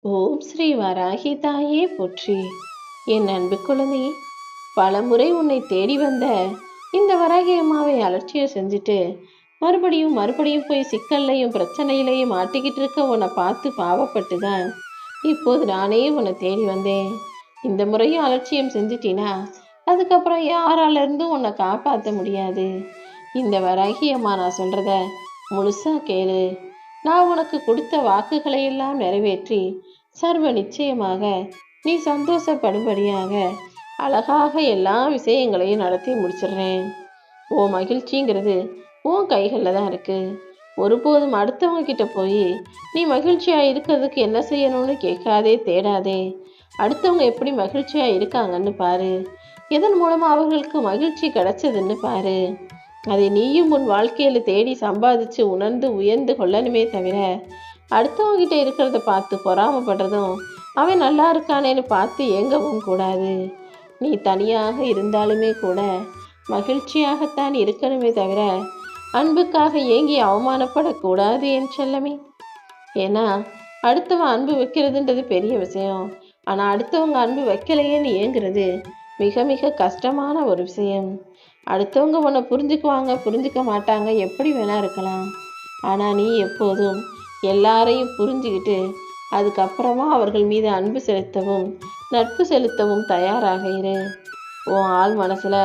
ஓம் ஸ்ரீ வராகி தாயே போற்றி. என் அன்பு குழந்தையே, பலமுறை உன்னை தேடி வந்த இந்த வராகி அம்மாவை அலட்சியம் செஞ்சுட்டு மறுபடியும் மறுபடியும் போய் சிக்கல்லையும் பிரச்சனையிலையும் மாட்டிக்கிட்டு இருக்க உன்னை பார்த்து பாவப்பட்டு தான் இப்போது நானே உன்னை தேடி வந்தேன். இந்த முறையும் அலட்சியம் செஞ்சிட்டினா அதுக்கப்புறம் யாரால இருந்தும் உன்னை காப்பாற்ற முடியாது. இந்த வராகி அம்மா நான் சொல்றத முழுசா கேளு. நான் உனக்கு கொடுத்த வாக்குகளை எல்லாம் நிறைவேற்றி சர்வ நிச்சயமாக நீ சந்தோஷப்படும்படியாக அழகாக எல்லா விஷயங்களையும் நடத்தி முடிச்சிடுறேன். ஓ மகிழ்ச்சிங்கிறது உன் கைகளில் தான் இருக்கு. ஒருபோதும் அடுத்தவங்க கிட்ட போய் நீ மகிழ்ச்சியா இருக்கிறதுக்கு என்ன செய்யணும்னு கேட்காதே, தேடாதே. அடுத்தவங்க எப்படி மகிழ்ச்சியா இருக்காங்கன்னு பாரு. எதன் மூலமா அவர்களுக்கு மகிழ்ச்சி கிடைச்சதுன்னு பாரு. அதை நீயும் உன் வாழ்க்கையில தேடி சம்பாதிச்சு உணர்ந்து உயர்ந்து கொள்ளணுமே தவிர அடுத்தவங்கிட்ட இருக்கிறத பார்த்து பொறாமப்படுறதும் அவன் நல்லா இருக்கானேன்னு பார்த்து ஏங்கவும் கூடாது. நீ தனியாக இருந்தாலுமே கூட மகிழ்ச்சியாகத்தான் இருக்கணுமே தவிர அன்புக்காக ஏங்கி அவமானப்படக்கூடாது என் செல்லமே. ஏன்னா அடுத்தவன் அன்பு வைக்கிறதுன்றது பெரிய விஷயம். ஆனால் அடுத்தவங்க அன்பு வைக்கலையேன்னு ஏங்குறது மிக மிக கஷ்டமான ஒரு விஷயம். அடுத்தவங்க உன்னை புரிஞ்சுக்குவாங்க, புரிஞ்சுக்க மாட்டாங்க, எப்படி வேணா இருக்கலாம். ஆனால் நீ எப்போதும் எல்லாரையும் புரிஞ்சுக்கிட்டு அதுக்கப்புறமா அவர்கள் மீது அன்பு செலுத்தவும் நட்பு செலுத்தவும் தயாராக இரு. உன் ஆள் மனசுல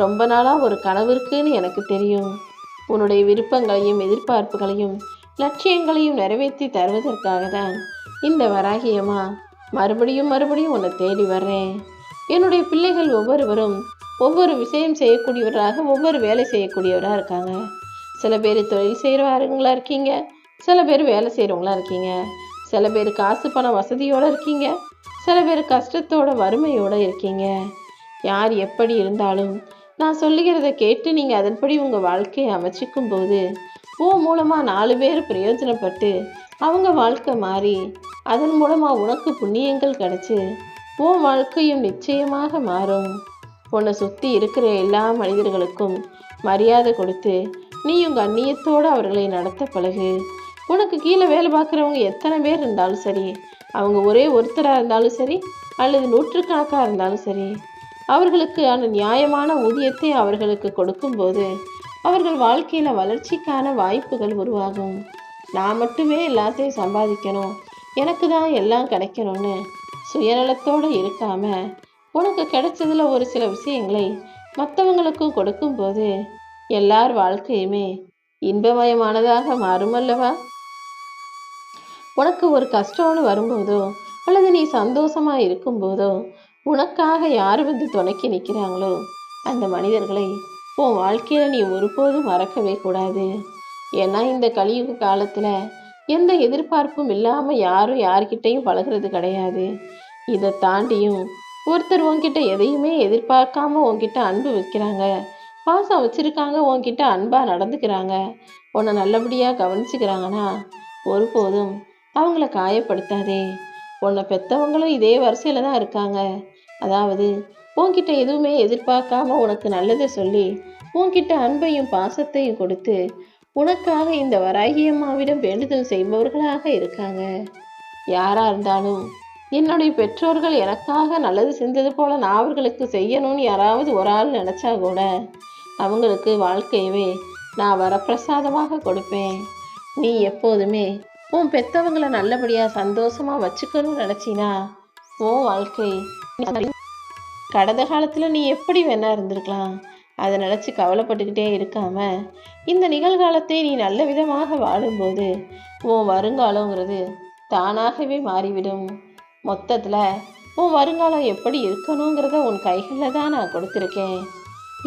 ரொம்ப நாளாக ஒரு கனவு இருக்குன்னு எனக்கு தெரியும். உன்னுடைய விருப்பங்களையும் எதிர்பார்ப்புகளையும் லட்சியங்களையும் நிறைவேற்றி தருவதற்காக தான் இந்த வராகியம்மா மறுபடியும் மறுபடியும் உன்னை தேடி வர்றேன். என்னுடைய பிள்ளைகள் ஒவ்வொருவரும் ஒவ்வொரு விஷயம் செய்யக்கூடியவராக ஒவ்வொரு வேலை செய்யக்கூடியவராக இருக்காங்க. சில பேர் தொழில் செய்கிறவங்களா இருக்கீங்க, சில பேர் வேலை செய்கிறவங்களா இருக்கீங்க, சில பேர் காசு பணம் வசதியோடு இருக்கீங்க, சில பேர் கஷ்டத்தோட வறுமையோடு இருக்கீங்க. யார் எப்படி இருந்தாலும் நான் சொல்லுகிறத கேட்டு நீங்கள் அதன்படி உங்கள் வாழ்க்கையை அமைச்சிக்கும் போது மூலமாக 4 பேர் பிரயோஜனப்பட்டு அவங்க வாழ்க்கை மாறி அதன் மூலமாக உனக்கு புண்ணியங்கள் கிடச்சி உன் வாழ்க்கையும் நிச்சயமாக மாறும். உன்னை சுற்றி இருக்கிற எல்லா மனிதர்களுக்கும் மரியாதை கொடுத்து நீயும் கண்ணியத்தோடு அவர்களை நடத்த பழகு. உனக்கு கீழே வேலை பார்க்குறவங்க எத்தனை பேர் இருந்தாலும் சரி, அவங்க ஒரே ஒருத்தராக இருந்தாலும் சரி அல்லது நூற்றுக்கணக்காக இருந்தாலும் சரி, அவர்களுக்கு நியாயமான ஊதியத்தை அவர்களுக்கு கொடுக்கும்போது அவர்கள் வாழ்க்கையில் வளர்ச்சிக்கான வாய்ப்புகள் உருவாகும். நான் மட்டுமே எல்லாத்தையும் சம்பாதிக்கணும், எனக்கு தான் எல்லாம் கிடைக்கணும்னு சுயநலத்தோடு இருக்காம உனக்கு கிடைச்சதுல ஒரு சில விஷயங்களை மற்றவங்களுக்கும் கொடுக்கும்போது எல்லார் வாழ்க்கையுமே இன்பமயமானதாக மாறும் அல்லவா? உனக்கு ஒரு கஷ்டம்னு வரும்போதோ அல்லது நீ சந்தோஷமா இருக்கும்போதோ உனக்காக யார் வந்து துணைக்கி நிற்கிறாங்களோ அந்த மனிதர்களை உன் வாழ்க்கையில நீ ஒருபோதும் மறக்கவே கூடாது. ஏன்னா இந்த கலியுக காலத்துல எந்த எதிர்பார்ப்பும் இல்லாம யாரும் யார்கிட்டையும் பழகிறது கிடையாது. இதை தாண்டியும் ஒருத்தர் உன்கிட்ட எதையுமே எதிர்பார்க்காம உன்கிட்ட அன்பு வைக்கிறாங்க, பாசம் வச்சிருக்காங்க, உன்கிட்ட அன்பா நடந்துக்கிறாங்க, உன்னை நல்லபடியா கவனிச்சுக்கிறாங்கன்னா ஒருபோதும் அவங்கள காயப்படுத்தாதே. உன்னை பெற்றவங்களும் இதே வரிசையில தான் இருக்காங்க. அதாவது உன்கிட்ட எதுவுமே எதிர்பார்க்காம உனக்கு நல்லதை சொல்லி உன்கிட்ட அன்பையும் பாசத்தையும் கொடுத்து உனக்காக இந்த வராகியம்மாவிடம் வேண்டுதல் செய்பவர்களாக இருக்காங்க. யாரா இருந்தாலும் என்னுடைய பெற்றோர்கள் எனக்காக நல்லது செஞ்சது போல நான் அவர்களுக்கு செய்யணும்னு யாராவது ஒரு ஆள் நினைச்சா கூட அவங்களுக்கு வாழ்க்கையவே நான் வரப்பிரசாதமாக கொடுப்பேன். நீ எப்போதுமே உன் பெற்றவங்களை நல்லபடியா சந்தோஷமா வச்சுக்கணும்னு நினைச்சினா உன் வாழ்க்கை கடந்த காலத்துல நீ எப்படி வேணா இருந்திருக்கலாம். அதை நினைச்சு கவலைப்பட்டுக்கிட்டே இருக்காம இந்த நிகழ்காலத்தை நீ நல்ல விதமாக வாழும்போது உன் வருங்காலங்கிறது தானாகவே மாறிவிடும். மொத்தத்துல உன் வருங்காலம் எப்படி இருக்கணுங்கிறத உன் கைகளில் தான் நான் கொடுத்துருக்கேன்.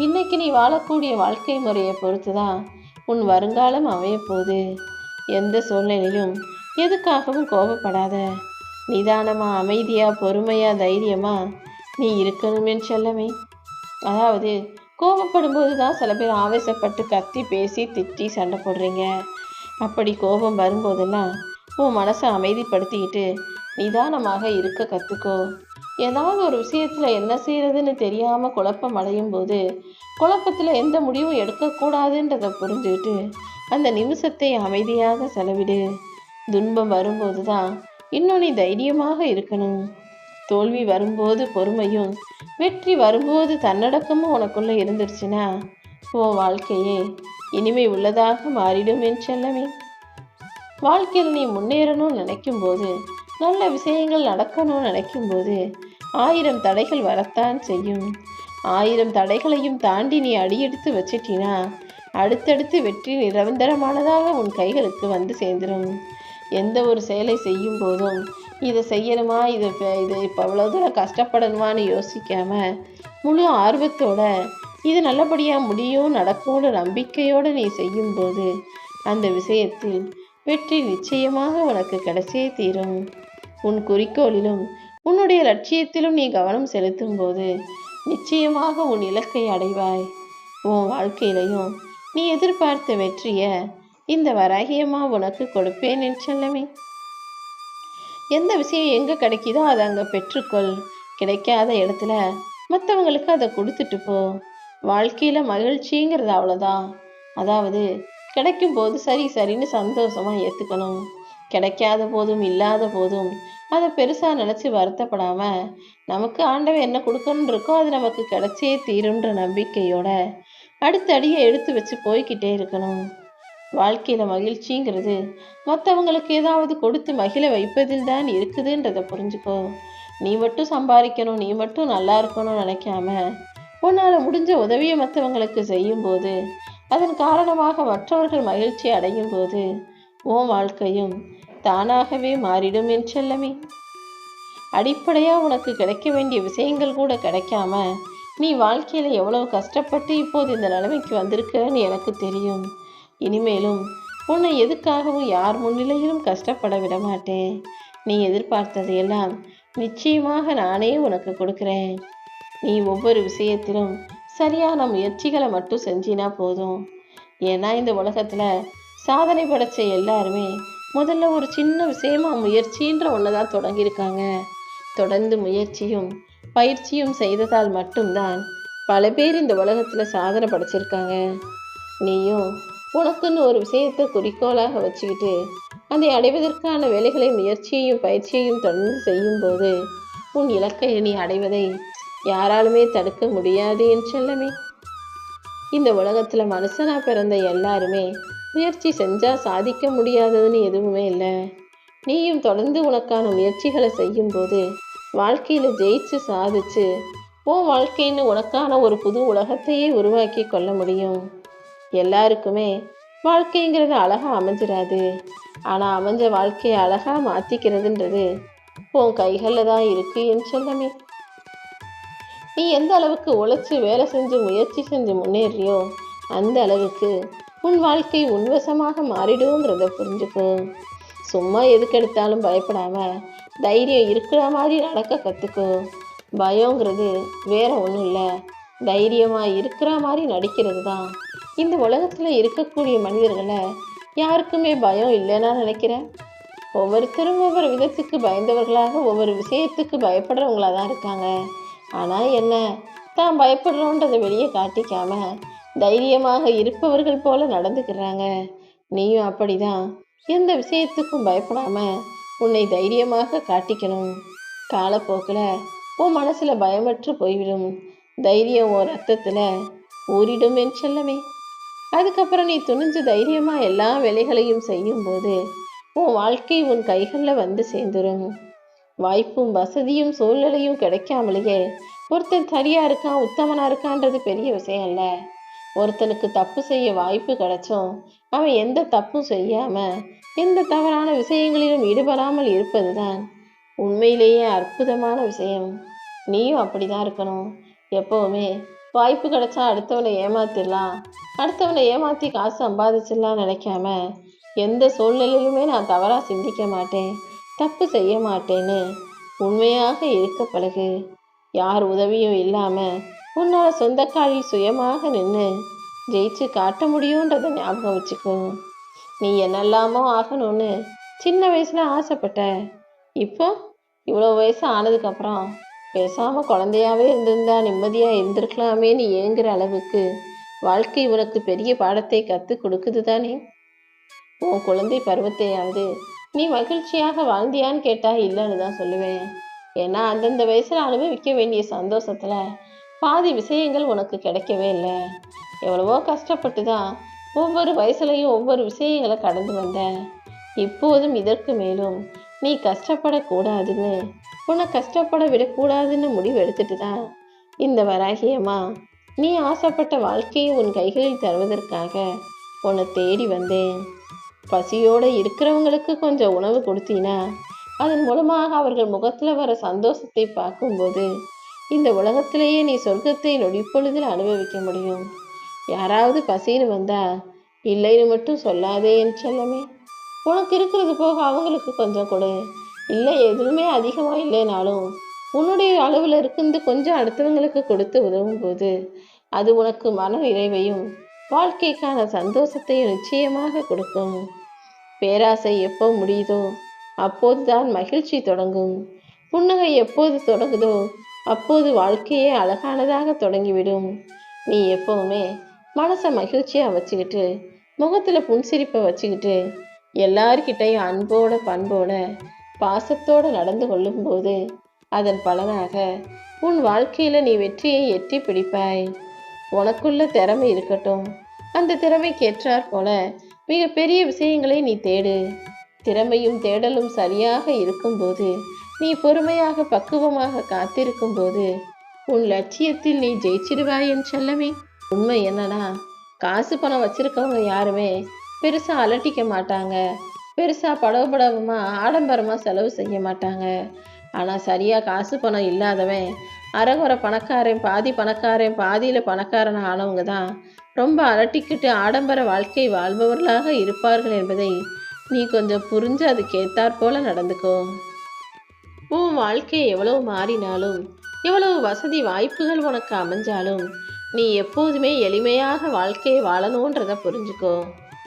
இன்னைக்கு நீ வாழக்கூடிய வாழ்க்கை முறையை பொறுத்து தான் உன் வருங்காலம் அமைய போகுது. எந்த சூழ்நிலையும் எதுக்காகவும் கோபப்படாத. நிதானமா அமைதியா பொறுமையா தைரியமா நீ இருக்கணுமே செல்லமே. அதாவது கோபப்படும் போது தான் சில பேர் ஆவேசப்பட்டு கத்தி பேசி திட்டி சண்டை போடுறீங்க. அப்படி கோபம் வரும்போதெல்லாம் உன் மனசை அமைதிப்படுத்திக்கிட்டு நிதானமாக இருக்க கற்றுக்கோ. ஏதாவது ஒரு விஷயத்தில் என்ன செய்யறதுன்னு தெரியாமல் குழப்பம் அடையும் போது குழப்பத்தில் எந்த முடிவும் எடுக்கக்கூடாதுன்றதை புரிஞ்சுக்கிட்டு அந்த நிமிஷத்தை அமைதியாக செலவிடு. துன்பம் வரும்போது தான் இன்னும் நீ தைரியமாக இருக்கணும். தோல்வி வரும்போது பொறுமையும் வெற்றி வரும்போது தன்னடக்கமும் உனக்குள்ள இருந்துருச்சுன்னா உன் வாழ்க்கையே இனிமை உள்ளதாக மாறிடும் என் செல்லமே. வாழ்க்கையில் நீ முன்னேறணும்னு நினைக்கும் போது, நல்ல விஷயங்கள் நடக்கணும்னு நினைக்கும் போது 1000 தடைகள் வரத்தான் செய்யும். 1000 தடைகளையும் தாண்டி நீ அடியெடுத்து வச்சிட்டினா அடுத்தடுத்து வெற்றி நிரந்தரமானதாக உன் கைகளுக்கு வந்து சேர்ந்துடும். எந்த ஒரு செயலை செய்யும் போதும் இதை செய்யணுமா, இது இப்போ அவ்வளோ தூரம் கஷ்டப்படணுமான்னு யோசிக்காம முழு ஆர்வத்தோட இது நல்லபடியாக முடியும் நடக்கும்னு நம்பிக்கையோடு நீ செய்யும்போது அந்த விஷயத்தில் வெற்றி நிச்சயமாக உனக்கு கிடைச்சே தீரும். உன் குறிக்கோளிலும் உன்னுடைய லட்சியத்திலும் நீ கவனம் செலுத்தும் போது நிச்சயமாக உன் இலக்கை அடைவாய். உன் வாழ்க்கையிலையும் நீ எதிர்பார்த்த வெற்றியை இந்த வராகியம்மா உனக்கு கொடுப்பேன் என் செல்லமே. எந்த விஷயம் எங்கே கிடைக்குதோ அதை அங்கே பெற்றுக்கொள். கிடைக்காத இடத்துல மற்றவங்களுக்கு அதை கொடுத்துட்டு போ. வாழ்க்கையில் மகிழ்ச்சிங்கிறது அவ்வளோதான். அதாவது கிடைக்கும் போது சரி சரின்னு சந்தோஷமாக ஏற்றுக்கணும். கிடைக்காத போதும் இல்லாத போதும் அதை பெருசாக நினச்சி வருத்தப்படாமல் நமக்கு ஆண்டவன் என்ன கொடுக்கணுன்னு இருக்கோ அது நமக்கு கிடைச்சே தீருன்ற நம்பிக்கையோட அடுத்த அடியை எடுத்து வச்சு போய்கிட்டே இருக்கணும். வாழ்க்கையில் மகிழ்ச்சிங்கிறது மற்றவங்களுக்கு ஏதாவது கொடுத்து மகிழ வைப்பதில் தான் இருக்குதுன்றதை புரிஞ்சுக்கோ. நீ மட்டும் சம்பாதிக்கணும், நீ மட்டும் நல்லா இருக்கணும்னு நினைக்காம உன்னால் முடிஞ்ச உதவியை மற்றவங்களுக்கு செய்யும்போது அதன் காரணமாக மற்றவர்கள் மகிழ்ச்சி அடையும் போது உன் வாழ்க்கையும் தானாகவே மாறிடும் என் செல்லமே. அடிப்படையாக உனக்கு கிடைக்க வேண்டிய விஷயங்கள் கூட கிடைக்காம நீ வாழ்க்கையில் எவ்வளவு கஷ்டப்பட்டு இப்போது இந்த நிலைமைக்கு வந்திருக்கன்னு எனக்கு தெரியும். இனிமேலும் உன்னை எதுக்காகவும் யார் முன்னிலையிலும் கஷ்டப்பட விட மாட்டேன். நீ எதிர்பார்த்ததையெல்லாம் நிச்சயமாக நானே உனக்கு கொடுக்குறேன். நீ ஒவ்வொரு விஷயத்திலும் சரியான முயற்சிகளை மட்டும் செஞ்சினா போதும். ஏன்னா இந்த உலகத்தில் சாதனை படைச்ச எல்லாருமே முதல்ல ஒரு சின்ன விஷயமா முயற்சின்ற ஒன்று தான் தொடங்கியிருக்காங்க. தொடர்ந்து முயற்சியும் பயிற்சியும் செய்ததால் மட்டும்தான் பல பேர் இந்த உலகத்தில் சாதனை படைச்சிருக்காங்க. நீயும் உனக்குன்னு ஒரு விஷயத்தை குறிக்கோளாக வச்சுக்கிட்டு அதை அடைவதற்கான வேலைகளை முயற்சியையும் பயிற்சியையும் தொடர்ந்து செய்யும்போது உன் இலக்கை நீ அடைவதை யாராலுமே தடுக்க முடியாது என் செல்லமே. இந்த உலகத்தில் மனுஷனா பிறந்த எல்லாருமே முயற்சி செஞ்சால் சாதிக்க முடியாததுன்னு எதுவுமே இல்லை. நீயும் தொடர்ந்து உனக்கான முயற்சிகளை செய்யும்போது வாழ்க்கையில் ஜெயிச்சு சாதிச்சு உன் வாழ்க்கைன்னு உனக்கான ஒரு புது உலகத்தையே உருவாக்கி கொள்ள முடியும். எல்லாருக்குமே வாழ்க்கைங்கிறது அழகாக அமைஞ்சிடாது. ஆனால் அமைஞ்ச வாழ்க்கையை அழகாக மாற்றிக்கிறதுன்றது உன் கைகளில் தான் இருக்கு என் செல்லமே. நீ எந்த அளவுக்கு உழைச்சி வேலை செஞ்சு முயற்சி செஞ்சு முன்னேறியோ அந்த அளவுக்கு உன் வாழ்க்கை உன்வசமாக மாறிடுங்கிறத புரிஞ்சுக்கோ. சும்மா எதுக்கெடுத்தாலும் பயப்படாம தைரியம் இருக்கிற மாதிரி நடக்க கற்றுக்கோ. பயங்கிறது வேற ஒன்றும் இல்லை, தைரியமாக இருக்கிற மாதிரி நடிக்கிறது தான். இந்த உலகத்தில் இருக்கக்கூடிய மனிதர்களை யாருக்குமே பயம் இல்லைன்னா நினைக்கிறேன். ஒவ்வொருத்தரும் ஒவ்வொரு விதத்துக்கு பயந்தவர்களாக ஒவ்வொரு விஷயத்துக்கு பயப்படுறவங்களாக தான் இருக்காங்க. ஆனால் என்ன, தான் பயப்படுறோன்றதை வெளியே காட்டிக்காம தைரியமாக இருப்பவர்கள் போல நடந்துக்கிறாங்க. நீயும் அப்படிதான் எந்த விஷயத்துக்கும் பயப்படாம உன்னை தைரியமாக காட்டிக்கணும். காலப்போக்கில் உன் மனசில் பயமற்று போய்விடும். தைரியம் உன் ரத்தத்தில் ஊறிடும் என் செல்லமே. அதுக்கப்புறம் நீ துணிஞ்சு தைரியமாக எல்லா வேலைகளையும் செய்யும்போது உன் வாழ்க்கை உன் கைகளில் வந்து சேர்ந்துடும். வாய்ப்பும் வசதியும் சூழ்நிலையும் கிடைக்காமலேயே ஒருத்தன் சரியாக இருக்கான் உத்தமனாக இருக்கான்றது பெரிய விஷயம் இல்லை. ஒருத்தனுக்கு தப்பு செய்ய வாய்ப்பு கிடைச்சோம் அவன் எந்த தப்பும் செய்யாமல் எந்த தவறான விஷயங்களிலும் ஈடுபடாமல் இருப்பது தான் உண்மையிலேயே அற்புதமான விஷயம். நீயும் அப்படி தான் இருக்கணும். எப்போவுமே வாய்ப்பு கிடைச்சா அடுத்தவனை ஏமாத்திடலாம், அடுத்தவனை ஏமாற்றி காசு சம்பாதிச்சிடலாம் நினைக்காம எந்த சூழ்நிலையிலுமே நான் தவறாக சிந்திக்க மாட்டேன், தப்பு செய்ய மாட்டேன்னு உண்மையாக இருக்க பழகு. யார் உதவியும் இல்லாமல் உன்னால் சொந்த காலில் சுயமாக நின்று ஜெயிச்சு காட்ட முடியுன்றதை ஞாபகம் வச்சுக்கோ. நீ என்னெல்லாமோ ஆகணும்னு சின்ன வயசில் ஆசைப்பட்ட, இப்போ இவ்வளோ வயசு ஆனதுக்கப்புறம் பேசாமல் குழந்தையாவே இருந்திருந்தா நிம்மதியாக இருந்திருக்கலாமே நீ ஏங்குற அளவுக்கு வாழ்க்கை உனக்கு பெரிய பாடத்தை கற்றுக் கொடுக்குது தானே. உன் குழந்தை பருவத்தையாவது நீ மகிழ்ச்சியாக வாழ்ந்தியான்னு கேட்டா இல்லைன்னு தான் சொல்லுவேன். ஏன்னா அந்தந்த வயசுல அனுபவிக்க வேண்டிய சந்தோஷத்துல பாதி விஷயங்கள் உனக்கு கிடைக்கவே இல்லை. எவ்வளவோ கஷ்டப்பட்டு தான் ஒவ்வொரு வயசுலையும் ஒவ்வொரு விஷயங்களை கடந்து வந்த. இப்போதும் இதற்கு மேலும் நீ கஷ்டப்படக்கூடாதுன்னு, உன்னை கஷ்டப்பட விடக்கூடாதுன்னு முடிவு எடுத்துட்டு தான் இந்த வராகியம்மா நீ ஆசைப்பட்ட வாழ்க்கையை உன் கைகளில் தருவதற்காக உன்னை தேடி வந்தேன். பசியோடு இருக்கிறவங்களுக்கு கொஞ்சம் உணவு கொடுத்தீனா அதன் மூலமாக அவர்கள் முகத்தில் வர சந்தோஷத்தை பார்க்கும்போது இந்த உலகத்திலேயே நீ சொர்க்கத்தை நொடிப்பொழுதில் அனுபவிக்க முடியும். யாராவது பசின்னு வந்தா இல்லைன்னு மட்டும் சொல்லாதே என் செல்லமே. உனக்கு இருக்கிறது போக அவங்களுக்கு கொஞ்சம் கொடு. இல்லை எதுவுமே அதிகமாக இல்லைனாலும் உன்னுடைய அளவில் இருந்து கொஞ்சம் அடுத்தவங்களுக்கு கொடுத்து உதவும் போது அது உனக்கு மன நிறைவையும் வாழ்க்கைக்கான சந்தோஷத்தையும் நிச்சயமாக கொடுக்கும். பேராசை எப்போ முடியுதோ அப்போதுதான் மகிழ்ச்சி தொடங்கும். புன்னகை எப்போது தொடங்குதோ அப்போது வாழ்க்கையே அழகானதாக தொடங்கிவிடும். நீ எப்பவுமே மனசை மகிழ்ச்சியாக வச்சுக்கிட்டு முகத்தில் புன்சிரிப்பை வச்சுக்கிட்டு எல்லார்கிட்டையும் அன்போட பண்போட பாசத்தோடு நடந்து கொள்ளும்போது அதன் பலனாக உன் வாழ்க்கையில் நீ வெற்றியை எட்டி பிடிப்பாய். உனக்குள்ள திறமை இருக்கட்டும். அந்த திறமைக்கு ஏற்றாற் போல மிக பெரிய விஷயங்களை நீ தேடு. திறமையும் தேடலும் சரியாக இருக்கும்போது, நீ பொறுமையாக பக்குவமாக காத்திருக்கும் போது உன் லட்சியத்தில் நீ ஜெயிச்சிடுவாய் என் செல்லமே. உண்மை என்னன்னா, காசு பணம் வச்சிருக்கவங்க யாருமே பெருசா அலட்டிக்க மாட்டாங்க. பெருசா படபடமா ஆடம்பரமா செலவு செய்ய மாட்டாங்க. ஆனா சரியா காசு பணம் இல்லாதவன் அரைகுறை பணக்காரன் பாதியில பணக்காரன் ஆனவங்க தான் ரொம்ப அலட்டிக்கிட்டு ஆடம்பர வாழ்க்கை வாழ்பவர்களாக இருப்பார்கள் என்பதை நீ கொஞ்சம் புரிஞ்சு அதுக்கேத்தாற் போல நடந்துக்கோ. உன் வாழ்க்கை எவ்வளவு மாறினாலும் எவ்வளவு வசதி வாய்ப்புகள் உனக்கு அமைஞ்சாலும் நீ எப்போதுமே எளிமையாக வாழ்க்கையை வாழணுன்றதை புரிஞ்சுக்கோ.